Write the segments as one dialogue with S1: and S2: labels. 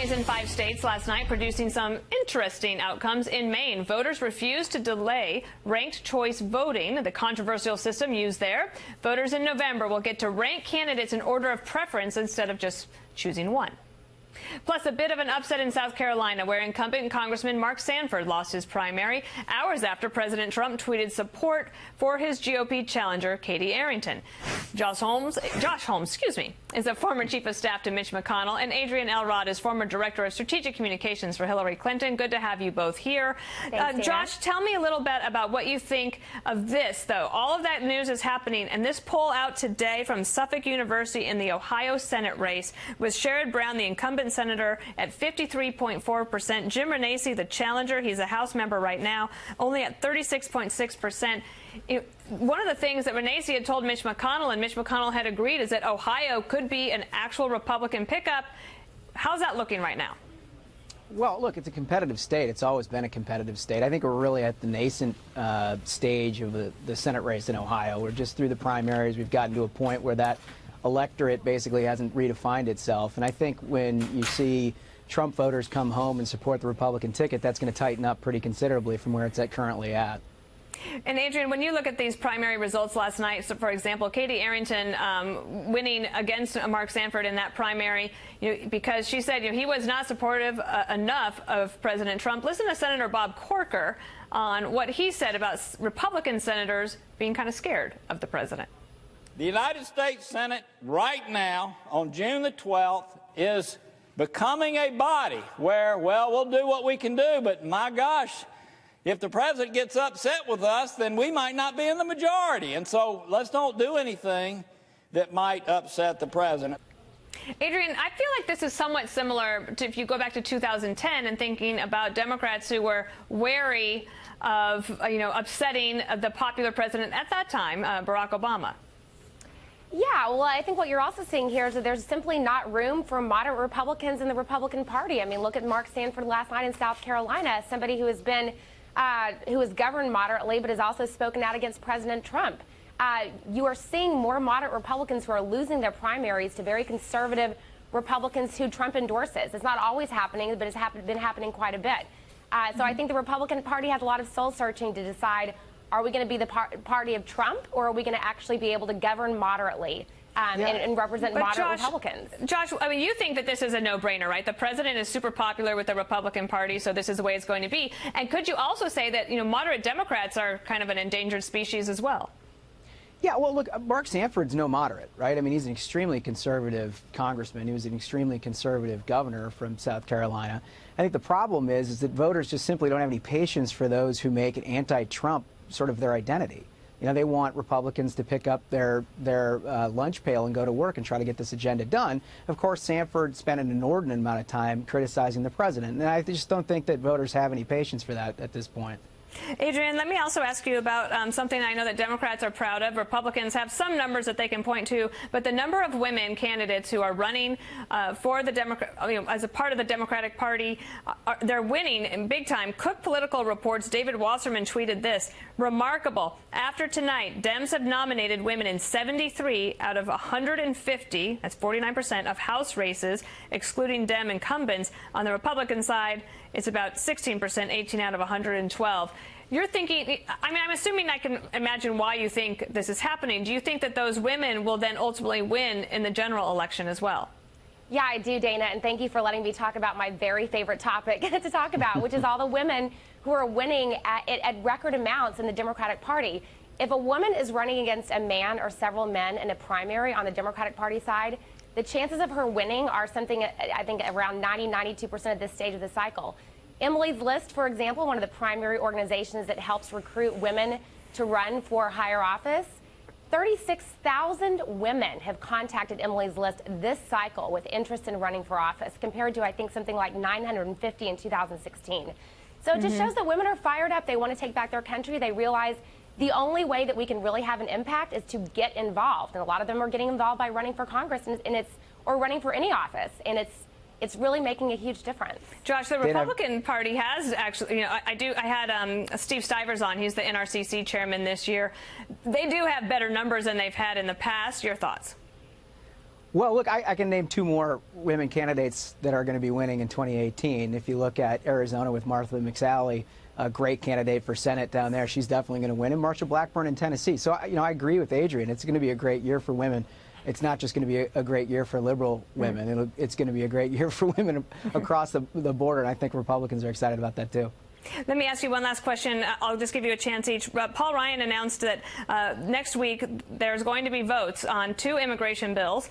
S1: primaries in 5 states last night, producing some interesting outcomes. In Maine, voters refused to delay ranked choice voting, the controversial system used there. Voters in November will get to rank candidates in order of preference instead of just choosing one. Plus, a bit of an upset in South Carolina, where incumbent Congressman Mark Sanford lost his primary hours after President Trump tweeted support for his GOP challenger, Katie Arrington. Josh Holmes, is a former chief of staff to Mitch McConnell, and Adrienne Elrod is former director of strategic communications for Hillary Clinton. Good to have you both here.
S2: Thanks,
S1: Josh, tell me a little bit about what you think of this, though. All of that news is happening, and this poll out today from Suffolk University in the Ohio Senate race with Sherrod Brown, the incumbent senator, at 53.4%. Jim Renacci, the challenger, he's a House member right now, only at 36.6%. One of the things that Renacci had told Mitch McConnell, and Mitch McConnell had agreed, is that Ohio could be an actual Republican pickup. How's that looking right now?
S3: Well, look, it's a competitive state. It's always been a competitive state. I think we're really at the nascent stage of the Senate race in Ohio. We're just through the primaries. We've gotten to a point where that electorate basically hasn't redefined itself. And I think when you see Trump voters come home and support the Republican ticket, that's going to tighten up pretty considerably from where it's currently at.
S1: And Adrienne, when you look at these primary results last night, so for example, Katie Arrington winning against Mark Sanford in that primary, because she said he was not supportive enough of President Trump. Listen to Senator Bob Corker on what he said about Republican senators being kind of scared of the president.
S4: The United States Senate right now, on June the 12th, is becoming a body where, well, we'll do what we can do, but my gosh, if the president gets upset with us, then we might not be in the majority. And so let's don't do anything that might upset the president.
S1: Adrienne, I feel like this is somewhat similar to if you go back to 2010 and thinking about Democrats who were wary of, upsetting the popular president at that time, Barack Obama.
S2: Yeah, well, I think what you're also seeing here is that there's simply not room for moderate Republicans in the Republican Party. I mean, look at Mark Sanford last night in South Carolina, somebody who has been, who has governed moderately, but has also spoken out against President Trump. You are seeing more moderate Republicans who are losing their primaries to very conservative Republicans who Trump endorses. It's not always happening, but it's been happening quite a bit. So I think the Republican Party has a lot of soul searching to decide, are we going to be the party of Trump, or are we going to actually be able to govern moderately and represent moderate Republicans?
S1: Josh, I mean, you think that this is a no-brainer, right? The president is super popular with the Republican Party, so this is the way it's going to be. And could you also say that, moderate Democrats are kind of an endangered species as well?
S3: Yeah, well, look, Mark Sanford's no moderate, right? I mean, he's an extremely conservative congressman. He was an extremely conservative governor from South Carolina. I think the problem is that voters just simply don't have any patience for those who make an anti-Trump sort of their identity. They want Republicans to pick up their lunch pail and go to work and try to get this agenda done. Of course, Sanford spent an inordinate amount of time criticizing the president, and I just don't think that voters have any patience for that at this point.
S1: Adrienne, let me also ask you about something I know that Democrats are proud of. Republicans have some numbers that they can point to, but the number of women candidates who are running for the as a part of the Democratic Party, they're winning in big time. Cook Political Reports' David Wasserman tweeted this: remarkable. After tonight, Dems have nominated women in 73 out of 150, that's 49%, of House races, excluding Dem incumbents. On the Republican side, it's about 16%, 18 out of 112. You're thinking, I mean, I'm assuming I can imagine why you think this is happening. Do you think that those women will then ultimately win in the general election as well?
S2: Yeah, I do, Dana, and thank you for letting me talk about my very favorite topic to talk about, which is all the women who are winning at record amounts in the Democratic Party. If a woman is running against a man or several men in a primary on the Democratic Party side, the chances of her winning are something, I think, around 90–92% at this stage of the cycle. Emily's List, for example, one of the primary organizations that helps recruit women to run for higher office, 36,000 women have contacted Emily's List this cycle with interest in running for office, compared to, I think, something like 950 in 2016. So it just shows that women are fired up. They want to take back their country. They realize the only way that we can really have an impact is to get involved. And a lot of them are getting involved by running for Congress or running for any office. And it's really making a huge difference.
S1: Josh, the Republican Party has actually, I had Steve Stivers on. He's the NRCC chairman this year. They do have better numbers than they've had in the past. Your thoughts?
S3: Well, look, I can name 2 more women candidates that are going to be winning in 2018. If you look at Arizona with Martha McSally, a great candidate for Senate down there, she's definitely going to win, and Marsha Blackburn in Tennessee. So, I agree with Adrienne. It's going to be a great year for women. It's not just going to be a great year for liberal women. It's going to be a great year for women across the border, and I think Republicans are excited about that, too.
S1: Let me ask you one last question. I'll just give you a chance each. Paul Ryan announced that next week there's going to be votes on 2 immigration bills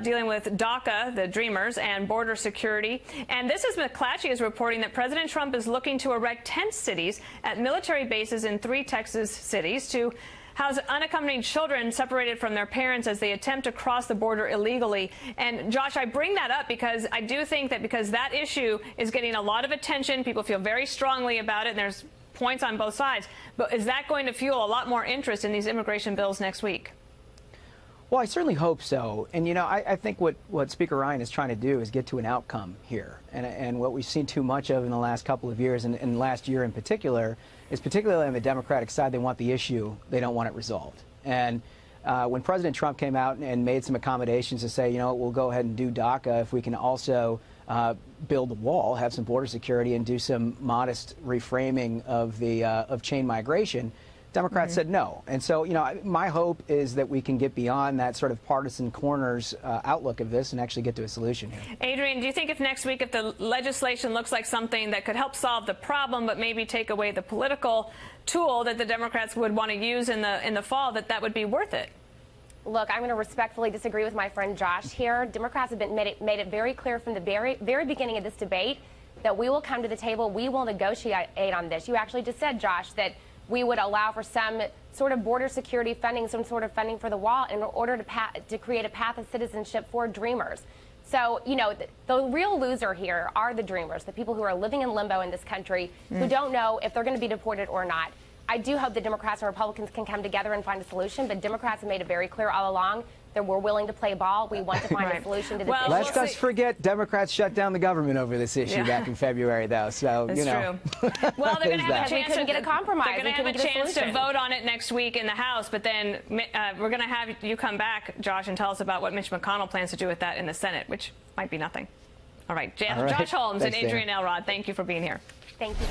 S1: dealing with DACA, the Dreamers, and border security. And this is McClatchy is reporting that President Trump is looking to erect tent cities at military bases in 3 Texas cities to house unaccompanied children separated from their parents as they attempt to cross the border illegally. And Josh, I bring that up because I do think that because that issue is getting a lot of attention, people feel very strongly about it, and there's points on both sides. But is that going to fuel a lot more interest in these immigration bills next week?
S3: Well, I certainly hope so. And, I think what Speaker Ryan is trying to do is get to an outcome here. And what we've seen too much of in the last couple of years, and last year in particular, is particularly on the Democratic side, they want the issue, they don't want it resolved. And when President Trump came out and made some accommodations to say, we'll go ahead and do DACA if we can also build a wall, have some border security, and do some modest reframing of chain migration, Democrats said no. And so, my hope is that we can get beyond that sort of partisan corners outlook of this and actually get to a solution here.
S1: Adrienne, do you think if next week, if the legislation looks like something that could help solve the problem but maybe take away the political tool that the Democrats would want to use in the fall, that would be worth it?
S2: Look, I'm going to respectfully disagree with my friend Josh here. Democrats have made it very clear from the very beginning of this debate that we will come to the table, we will negotiate on this. You actually just said, Josh, that we would allow for some sort of border security funding, some sort of funding for the wall in order to create a path of citizenship for Dreamers. So, the real loser here are the Dreamers, the people who are living in limbo in this country, who don't know if they're going to be deported or not. I do hope that Democrats and Republicans can come together and find a solution, but Democrats have made it very clear all along that we're willing to play ball. We want to find a solution to this issue.
S3: Let's just forget Democrats shut down the government over this issue back in February, though. So,
S1: That's true. Well, they're going to have a chance to
S2: get a compromise.
S1: They're going to have a chance to vote on it next week in the House, but then we're going to have you come back, Josh, and tell us about what Mitch McConnell plans to do with that in the Senate, which might be nothing. All right. Josh Holmes and Adrienne Elrod, thank you for being here.
S2: Thank you.